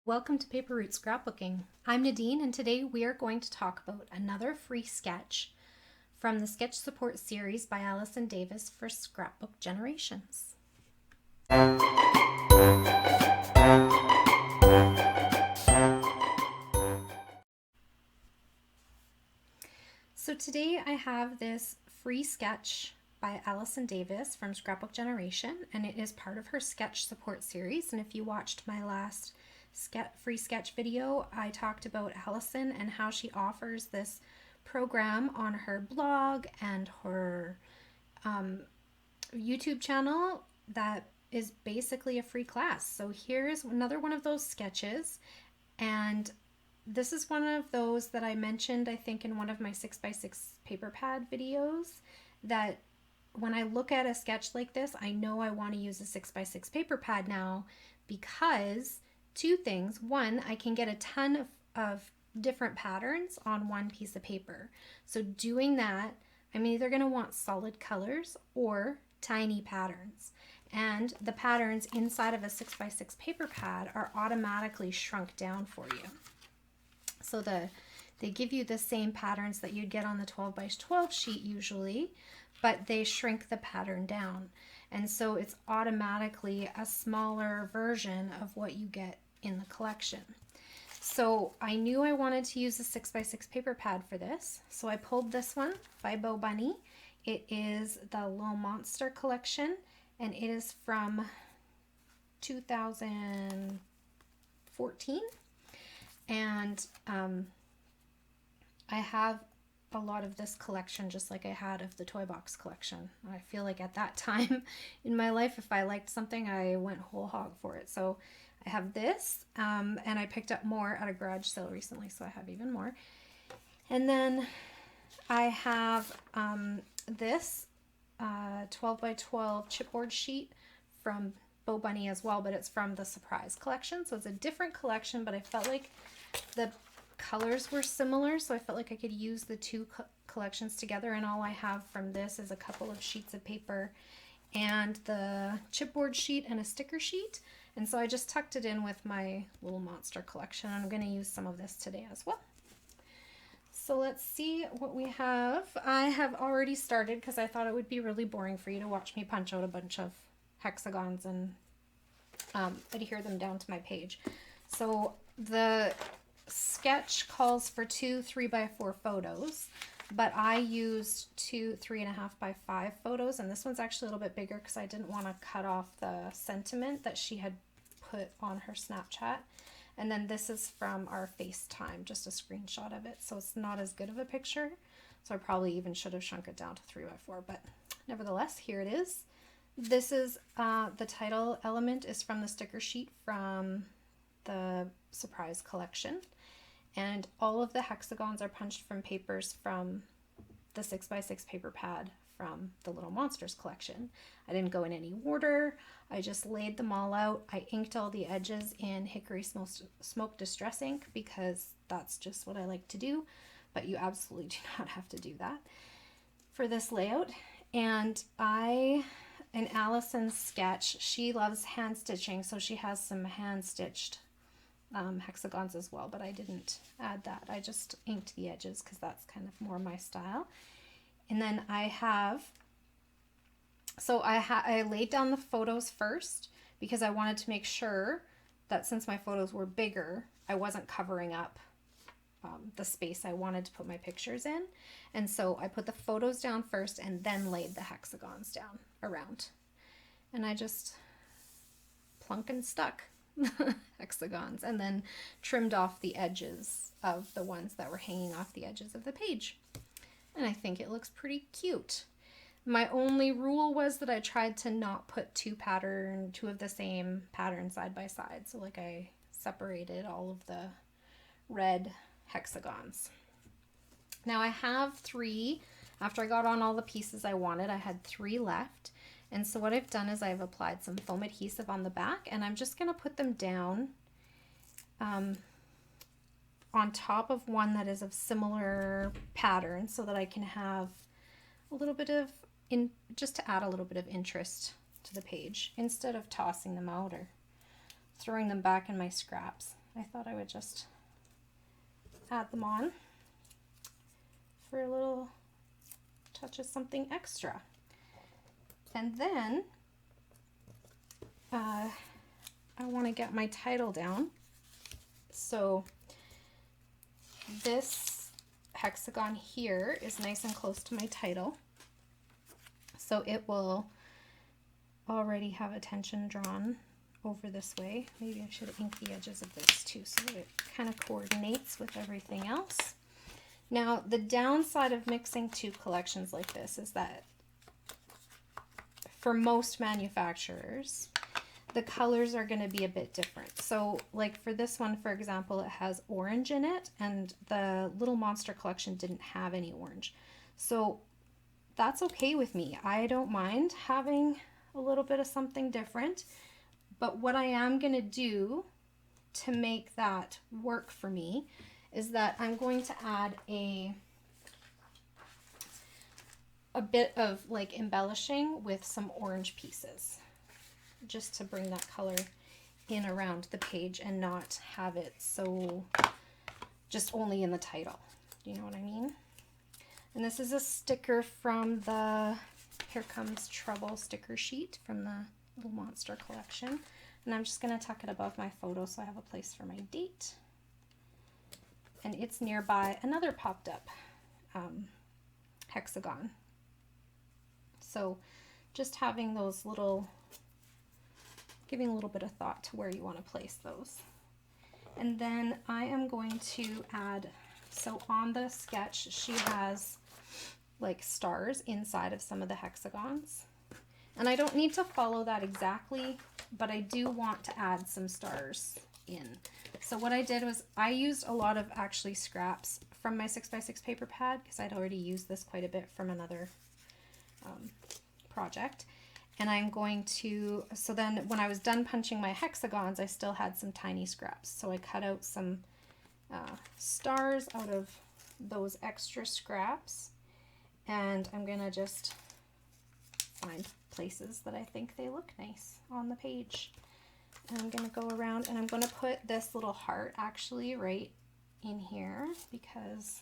Welcome to Paper Route Scrapbooking. I'm Nadine, and today we are going to talk about another free sketch from the Sketch Support series by Allison Davis for Scrapbook Generations. So today I have this free sketch by Allison Davis from Scrapbook Generation, and it is part of her Sketch Support series. And if you watched my last free sketch video, I talked about Allison and how she offers this program on her blog and her YouTube channel that is basically a free class. So here's another one of those sketches, and this is one of those that I mentioned, I think, in one of my 6x6 paper pad videos, that when I look at a sketch like this, I know I want to use a 6x6 paper pad now, because two things. One, I can get a ton of different patterns on one piece of paper. So doing that, I'm either going to want solid colors or tiny patterns. And the patterns inside of a 6x6 paper pad are automatically shrunk down for you. So they give you the same patterns that you'd get on the 12x12 sheet usually, but they shrink the pattern down. And so it's automatically a smaller version of what you get in the collection. So I knew I wanted to use a 6x6 paper pad for this. So I pulled this one by Bo Bunny. It is the Little Monster collection, and it is from 2014. And I have a lot of this collection just like I had of the toy box collection. I feel like at that time in my life, if I liked something, I went whole hog for it. So I have this, and I picked up more at a garage sale recently, so I have even more. And then I have this 12x12 chipboard sheet from Bo Bunny as well, but it's from the Surprise collection. So it's a different collection, but I felt like the colors were similar, so I felt like I could use the two collections together. And all I have from this is a couple of sheets of paper and the chipboard sheet and a sticker sheet. And so I just tucked it in with my Little Monster collection. I'm going to use some of this today as well. So let's see what we have. I have already started because I thought it would be really boring for you to watch me punch out a bunch of hexagons and adhere them down to my page. So the sketch calls for two 3x4 photos, but I used two 3.5x5 photos, and this one's actually a little bit bigger because I didn't want to cut off the sentiment that she had put on her Snapchat. And then this is from our FaceTime, just a screenshot of it, so it's not as good of a picture. So I probably even should have shrunk it down to 3x4, but nevertheless, here it is. This is the title element is from the sticker sheet from the Surprise collection, and all of the hexagons are punched from papers from the 6x6 paper pad from the Little Monsters collection. I didn't go in any order. I just laid them all out. I inked all the edges in Hickory Smoke Distress ink because that's just what I like to do, but you absolutely do not have to do that for this layout. And in Allison's sketch, she loves hand stitching, so she has some hand stitched hexagons as well, but I didn't add that. I just inked the edges because that's kind of more my style. And then I laid down the photos first because I wanted to make sure that since my photos were bigger, I wasn't covering up the space I wanted to put my pictures in. And so I put the photos down first and then laid the hexagons down around. And I just plunk and stuck hexagons and then trimmed off the edges of the ones that were hanging off the edges of the page. And I think it looks pretty cute. My only rule was that I tried to not put two of the same pattern side by side. So like I separated all of the red hexagons. Now I have three. After I got on all the pieces I wanted, I had three left. And so what I've done is I've applied some foam adhesive on the back, and I'm just going to put them down on top of one that is of similar pattern so that I can have a little bit of, just to add a little bit of interest to the page instead of tossing them out or throwing them back in my scraps. I thought I would just add them on for a little touch of something extra. And then I want to get my title down. So this hexagon here is nice and close to my title. So it will already have attention drawn over this way. Maybe I should ink the edges of this too so that it kind of coordinates with everything else. Now, the downside of mixing two collections like this is that for most manufacturers, the colors are going to be a bit different. So like for this one, for example, it has orange in it, and the Little Monster collection didn't have any orange. So that's okay with me. I don't mind having a little bit of something different. But what I am going to do to make that work for me is that I'm going to add a bit of like embellishing with some orange pieces, just to bring that color in around the page and not have it so just only in the title. Do you know what I mean? And this is a sticker from the Here Comes Trouble sticker sheet from the Little Monster collection. And I'm just going to tuck it above my photo so I have a place for my date. And it's nearby another popped up hexagon. So just having those little, giving a little bit of thought to where you want to place those. And then I am going to add, so on the sketch she has like stars inside of some of the hexagons. And I don't need to follow that exactly, but I do want to add some stars in. So what I did was I used a lot of actually scraps from my 6x6 paper pad because I'd already used this quite a bit from another project. And I'm going to, so then when I was done punching my hexagons, I still had some tiny scraps. So I cut out some stars out of those extra scraps, and I'm gonna just find places that I think they look nice on the page. And I'm gonna go around and I'm gonna put this little heart actually right in here because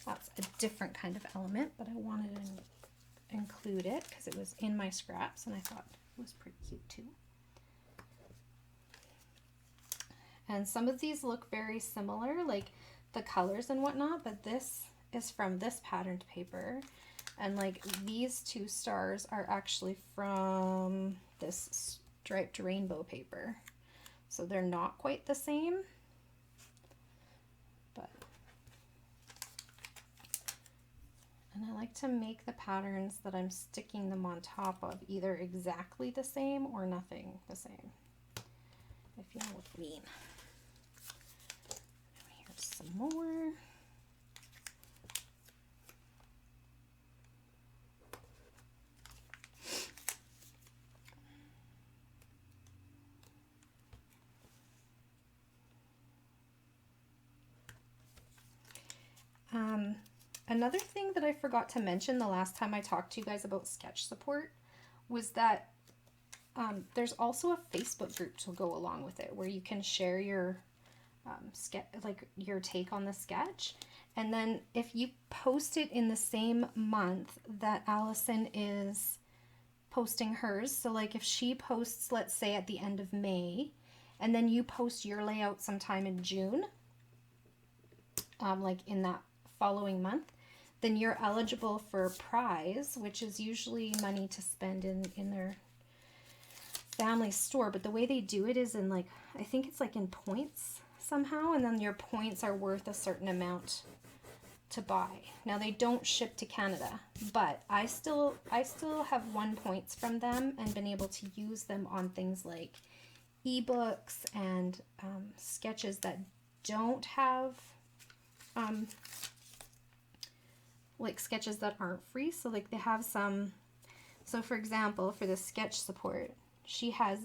that's a different kind of element, but I wanted to include it because it was in my scraps and I thought it was pretty cute too. And some of these look very similar, like the colors and whatnot, but this is from this patterned paper. And like these two stars are actually from this striped rainbow paper. So they're not quite the same, but, and I like to make the patterns that I'm sticking them on top of either exactly the same or nothing the same, if you know what I mean. Here's some more. Another thing that I forgot to mention the last time I talked to you guys about sketch support was that there's also a Facebook group to go along with it where you can share your like your take on the sketch. And then if you post it in the same month that Allison is posting hers, so like if she posts, let's say at the end of May, and then you post your layout sometime in June, like in that following month, then you're eligible for a prize, which is usually money to spend in their family store. But the way they do it is in like, I think it's like in points somehow, and then your points are worth a certain amount to buy. Now they don't ship to Canada, but I still have won points from them and been able to use them on things like ebooks and sketches that don't have like sketches that aren't free. So like they have some, so for example, for the sketch support, she has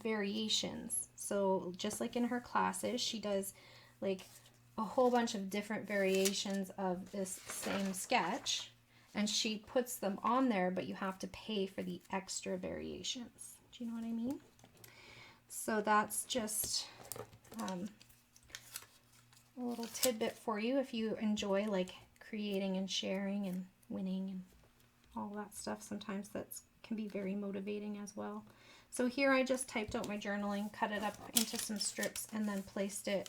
variations. So just like in her classes, she does like a whole bunch of different variations of this same sketch, and she puts them on there, but you have to pay for the extra variations. Do you know what I mean? So that's just a little tidbit for you if you enjoy like creating and sharing and winning and all that stuff. Sometimes that can be very motivating as well. So here I just typed out my journaling, cut it up into some strips, and then placed it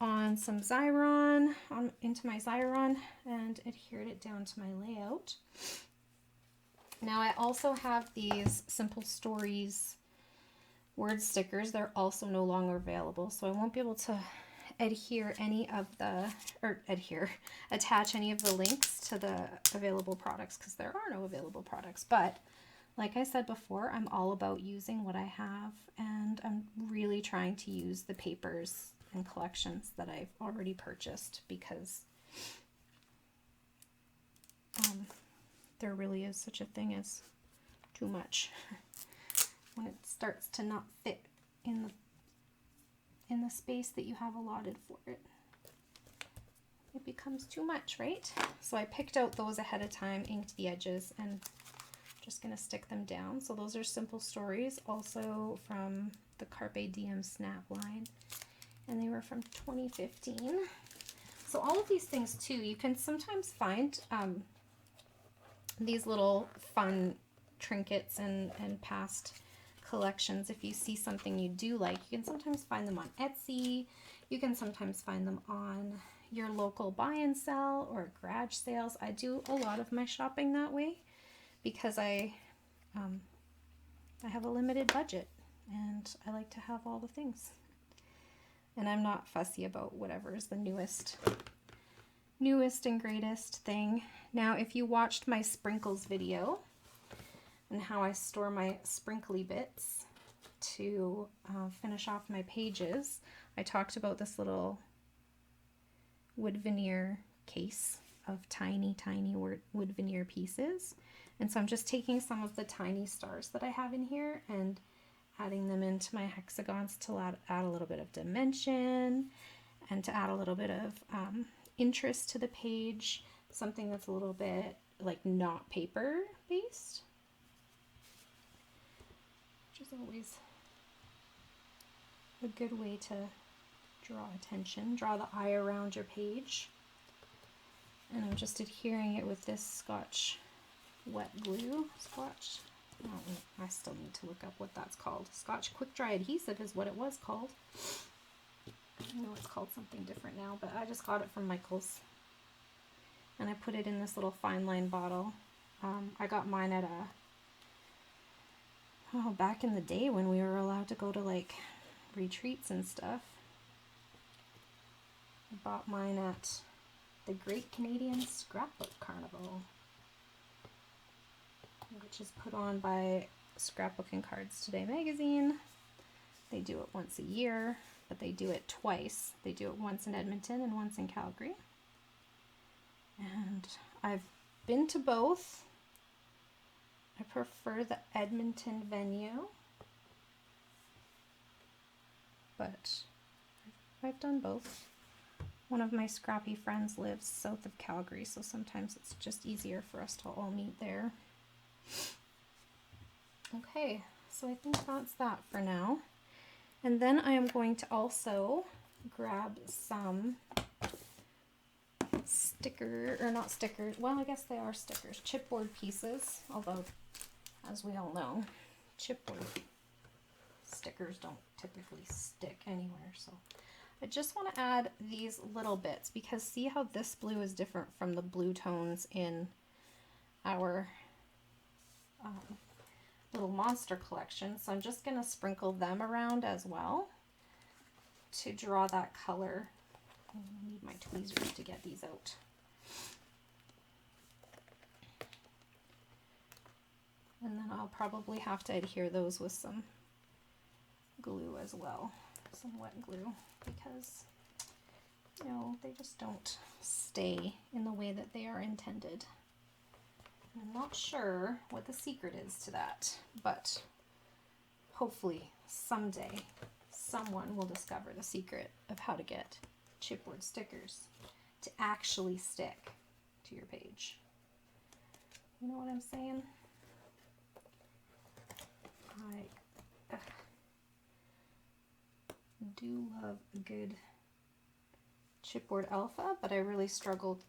on some Xyron, into my Xyron, and adhered it down to my layout. Now I also have these Simple Stories word stickers. They're also no longer available, so I won't be able to attach any of the links to the available products because there are no available products. But like I said before, I'm all about using what I have, and I'm really trying to use the papers and collections that I've already purchased because there really is such a thing as too much. When it starts to not fit in the space that you have allotted for it, it becomes too much, right? So I picked out those ahead of time, inked the edges, and just gonna stick them down. So those are Simple Stories, also from the Carpe Diem Snap line, and they were from 2015. So all of these things too, you can sometimes find these little fun trinkets and past collections. If you see something you do like, you can sometimes find them on Etsy. You can sometimes find them on your local buy and sell or garage sales. I do a lot of my shopping that way because I have a limited budget and I like to have all the things. And I'm not fussy about whatever is the newest and greatest thing. Now, if you watched my sprinkles video and how I store my sprinkly bits to finish off my pages, I talked about this little wood veneer case of tiny wood veneer pieces. And so I'm just taking some of the tiny stars that I have in here and adding them into my hexagons to add a little bit of dimension and to add a little bit of interest to the page, something that's a little bit like not paper based, which is always a good way to draw attention, draw the eye around your page. And I'm just adhering it with this Scotch wet glue. I still need to look up what that's called. Scotch Quick Dry Adhesive is what it was called. I know it's called something different now, but I just got it from Michael's. And I put it in this little fine line bottle. I got mine at back in the day when we were allowed to go to like retreats and stuff. I bought mine at the Great Canadian Scrapbook Carnival, which is put on by Scrapbooking Cards Today magazine. They do it once a year, but they do it twice. They do it once in Edmonton and once in Calgary. And I've been to both. I prefer the Edmonton venue, but I've done both. One of my scrappy friends lives south of Calgary, so sometimes it's just easier for us to all meet there. Okay, so I think that's that for now. And then I am going to also grab some well, I guess they are stickers, chipboard pieces, although as we all know, chipboard stickers don't typically stick anywhere. So I just want to add these little bits because see how this blue is different from the blue tones in our little monster collection. So I'm just going to sprinkle them around as well to draw that color. I need my tweezers to get these out. And then I'll probably have to adhere those with some glue as well, some wet glue, because you know, they just don't stay in the way that they are intended. I'm not sure what the secret is to that, but hopefully someday someone will discover the secret of how to get chipboard stickers to actually stick to your page. You know what I'm saying? do love a good chipboard alpha, but I really struggled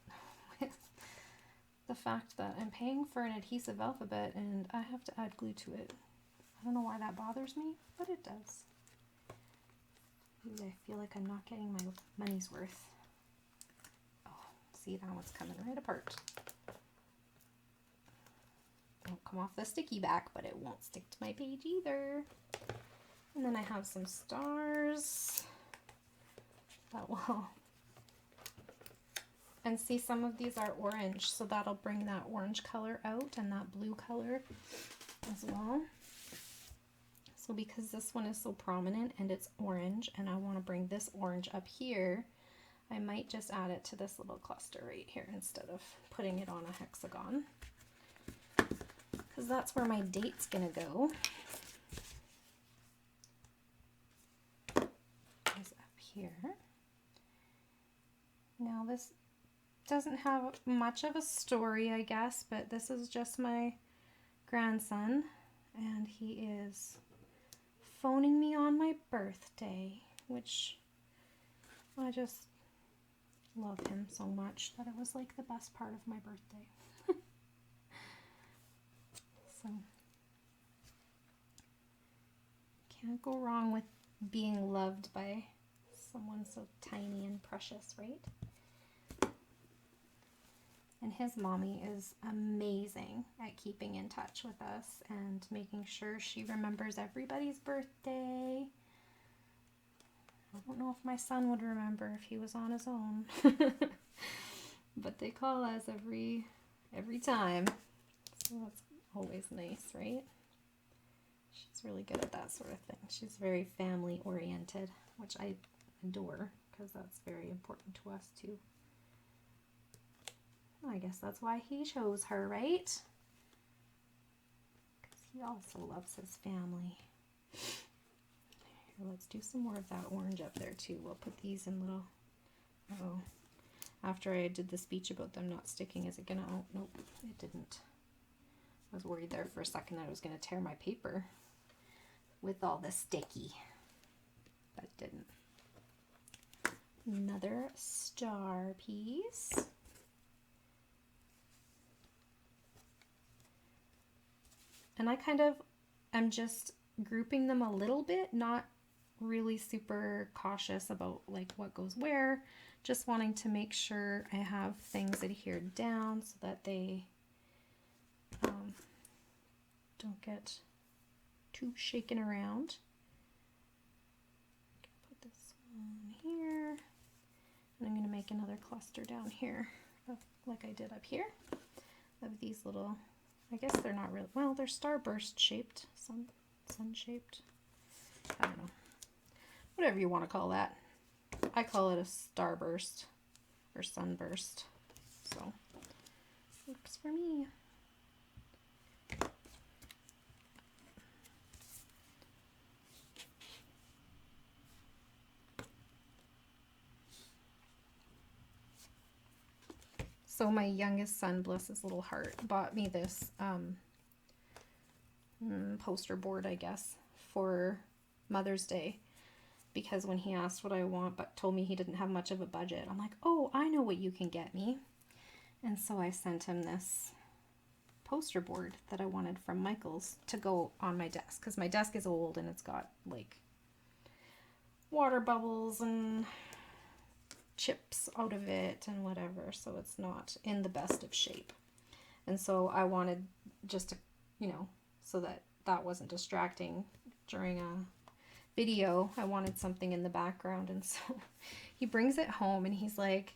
with the fact that I'm paying for an adhesive alphabet and I have to add glue to it. I don't know why that bothers me, but it does. I feel like I'm not getting my money's worth. Oh, see, that one's coming right apart. Won't come off the sticky back, but it won't stick to my page either. And then I have some stars that will, and see, some of these are orange, so that'll bring that orange color out and that blue color as well. So because this one is so prominent and it's orange and I want to bring this orange up here, I might just add it to this little cluster right here instead of putting it on a hexagon, because that's where my date's gonna go. Is up here. Now this doesn't have much of a story, I guess, but this is just my grandson, and he is phoning me on my birthday, which I just love him so much that it was like the best part of my birthday. So can't go wrong with being loved by someone so tiny and precious, right? And his mommy is amazing at keeping in touch with us and making sure she remembers everybody's birthday. I don't know if my son would remember if he was on his own. But they call us every time. So that's always nice, right? She's really good at that sort of thing. She's very family oriented, which I adore because that's very important to us too. I guess that's why he chose her, right? Because he also loves his family. Here, let's do some more of that orange up there too. We'll put these in little, oh, after I did the speech about them not sticking, is it gonna, oh, nope, it didn't. I was worried there for a second that I was gonna tear my paper with all the sticky, but it didn't. Another star piece. And I kind of am just grouping them a little bit, not really super cautious about like what goes where, just wanting to make sure I have things adhered down so that they don't get too shaken around. Put this one here, and I'm going to make another cluster down here, like I did up here, of these little, I guess they're not real, well, they're starburst shaped, sun shaped, I don't know, whatever you want to call that. I call it a starburst or sunburst, so works for me. So my youngest son, bless his little heart, bought me this poster board, I guess, for Mother's Day, because when he asked what I want but told me he didn't have much of a budget, I'm like, oh, I know what you can get me. And so I sent him this poster board that I wanted from Michael's to go on my desk, because my desk is old and it's got like water bubbles and chips out of it and whatever, so it's not in the best of shape. And so I wanted just to, you know, so that that wasn't distracting during a video, I wanted something in the background. And so he brings it home and he's like,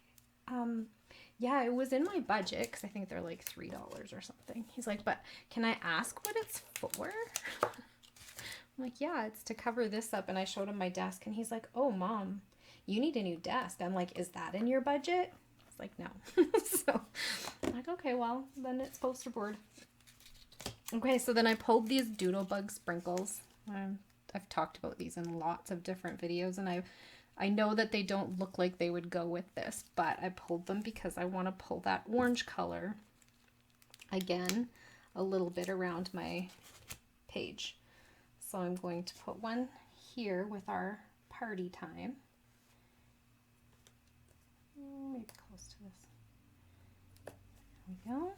yeah, it was in my budget, because I think they're like $3 or something. He's like, but can I ask what it's for? I'm like, yeah, it's to cover this up. And I showed him my desk and he's like, oh, Mom, you need a new desk. I'm like, is that in your budget? He's like, no. So I'm like, okay, well, then it's poster board. Okay, so then I pulled these Doodle Bug Sprinkles. I've talked about these in lots of different videos, and I know that they don't look like they would go with this, but I pulled them because I want to pull that orange color again a little bit around my page. So I'm going to put one here with our party time. Maybe close to this. There we go.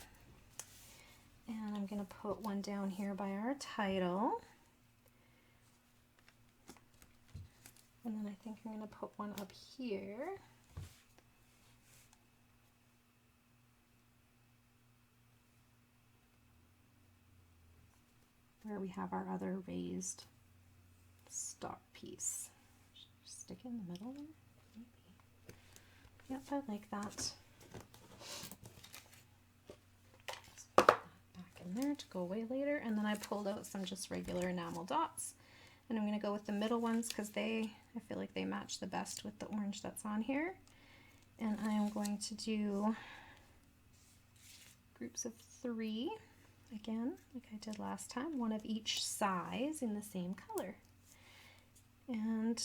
And I'm going to put one down here by our title. And then I think I'm going to put one up here. Where we have our other raised stock piece. Stick it in the middle there? Maybe. Yep, I like that. Just put that back in there to go away later. And then I pulled out some just regular enamel dots. And I'm going to go with the middle ones because I feel like they match the best with the orange that's on here. And I am going to do groups of 3, again, like I did last time, one of each size in the same color. And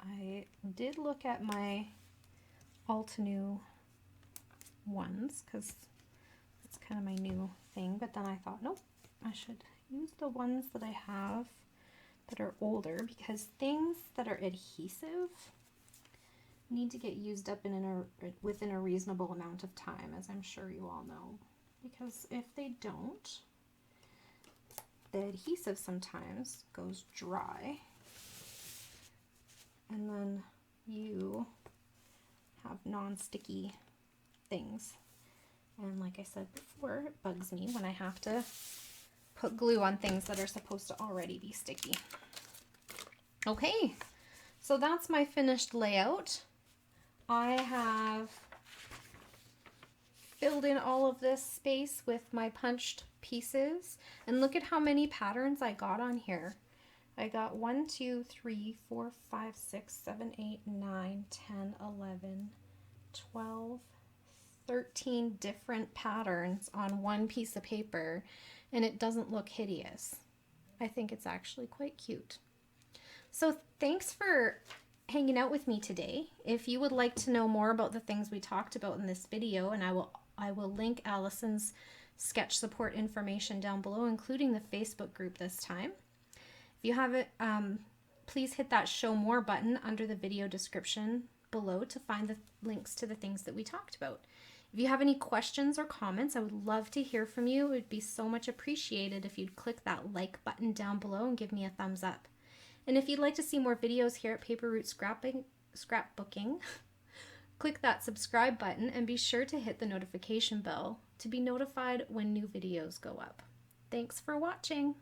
I did look at my Altenew ones because it's kind of my new thing, but then I thought, nope, I should use the ones that I have that are older, because things that are adhesive need to get used up within a reasonable amount of time, as I'm sure you all know, because if they don't, the adhesive sometimes goes dry and then you have non-sticky things, and like I said before, it bugs me when I have to put glue on things that are supposed to already be sticky. Okay, so that's my finished layout. I have filled in all of this space with my punched pieces, and look at how many patterns I got on here. I got 1, 2, 3, 4, 5, 6, 7, 8, 9, 10, 11, 12, 13 different patterns on one piece of paper, and it doesn't look hideous. I think it's actually quite cute. So thanks for hanging out with me today. If you would like to know more about the things we talked about in this video, and I will link Allison's sketch support information down below, including the Facebook group this time. If you haven't, please hit that show more button under the video description below to find the links to the things that we talked about. If you have any questions or comments, I would love to hear from you. It would be so much appreciated if you'd click that like button down below and give me a thumbs up. And if you'd like to see more videos here at Paper Route Scrapbooking, click that subscribe button and be sure to hit the notification bell to be notified when new videos go up. Thanks for watching.